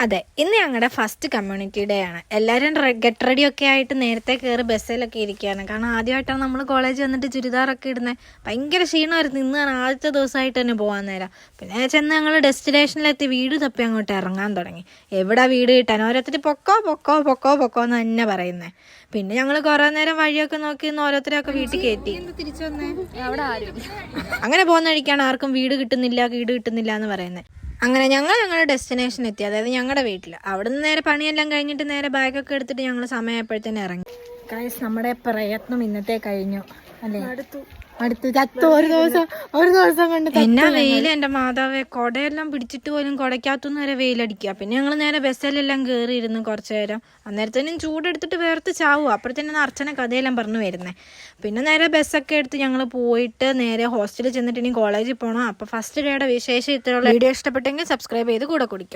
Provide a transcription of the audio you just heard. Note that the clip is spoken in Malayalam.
അതെ, ഇന്ന് ഞങ്ങളുടെ ഫസ്റ്റ് കമ്മ്യൂണിറ്റി ഡേ ആണ്. എല്ലാവരും ഗെറ്റ് റെഡി ഒക്കെ ആയിട്ട് നേരത്തെ കയറി ബസ്സിലൊക്കെ ഇരിക്കുകയാണ്. കാരണം ആദ്യമായിട്ടാണ് നമ്മൾ കോളേജിൽ വന്നിട്ട് ചുരിദാറൊക്കെ ഇടുന്നത്. ഭയങ്കര ക്ഷീണമായിരുന്നു. ഇന്നാണ് ആദ്യത്തെ ദിവസമായിട്ട് തന്നെ പോകാൻ നേരം. പിന്നെ ചെന്ന് ഞങ്ങൾ ഡെസ്റ്റിനേഷനിലെത്തി വീട് തപ്പി അങ്ങോട്ട് ഇറങ്ങാൻ തുടങ്ങി. എവിടെ വീട് കിട്ടാൻ, ഓരോരുത്തർ പൊക്കോ പൊക്കോ പൊക്കോ പൊക്കോ എന്ന് തന്നെ പറയുന്നത്. പിന്നെ ഞങ്ങൾ കുറേ നേരം വഴിയൊക്കെ നോക്കി ഓരോരുത്തരെയൊക്കെ വീട്ടിൽ കയറ്റി. അങ്ങനെ പോകുന്ന വഴിക്കാണ് ആർക്കും വീട് കിട്ടുന്നില്ല എന്ന് പറയുന്നത്. അങ്ങനെ ഞങ്ങളുടെ ഡെസ്റ്റിനേഷൻ എത്തി, അതായത് ഞങ്ങളുടെ വീട്ടിൽ. അവിടെ നിന്ന് നേരെ പണിയെല്ലാം കഴിഞ്ഞിട്ട് നേരെ ബാഗൊക്കെ എടുത്തിട്ട് ഞങ്ങൾ സമയമായപ്പോഴത്തേനും ഇറങ്ങി. ഗൈസ്, നമ്മുടെ പ്രയത്നം ഇന്നത്തെ കഴിഞ്ഞു അല്ലേ? അടുത്ത് ചത്തു. ഒരു ദിവസം കൊണ്ട് എന്നാ വെയിൽ, എൻ്റെ മാതാവേ. കുടയെല്ലാം പിടിച്ചിട്ട് പോലും കുടയ്ക്കകത്തുനിന്ന് വരെ വെയിലടിക്കുക. പിന്നെ ഞങ്ങൾ നേരെ ബസ്സിലെല്ലാം കയറിയിരുന്നു കുറച്ചു നേരം. അന്നേരത്തേനും ചൂടെടുത്തിട്ട് വേർത്ത് ചാവും. അപ്പോഴത്തേനും അർച്ചന കഥയെല്ലാം പറഞ്ഞു വരുന്നത്. പിന്നെ നേരെ ബസ്സൊക്കെ എടുത്ത് ഞങ്ങൾ പോയിട്ട് നേരെ ഹോസ്റ്റലിൽ ചെന്നിട്ട് ഇനി കോളേജിൽ പോകണം. അപ്പോൾ ഫസ്റ്റ് ഡേയുടെ വിശേഷം ഇത്രയുള്ള വീഡിയോ ഇഷ്ടപ്പെട്ടെങ്കിൽ സബ്സ്ക്രൈബ് ചെയ്ത് കൂടെ കുടിക്കും.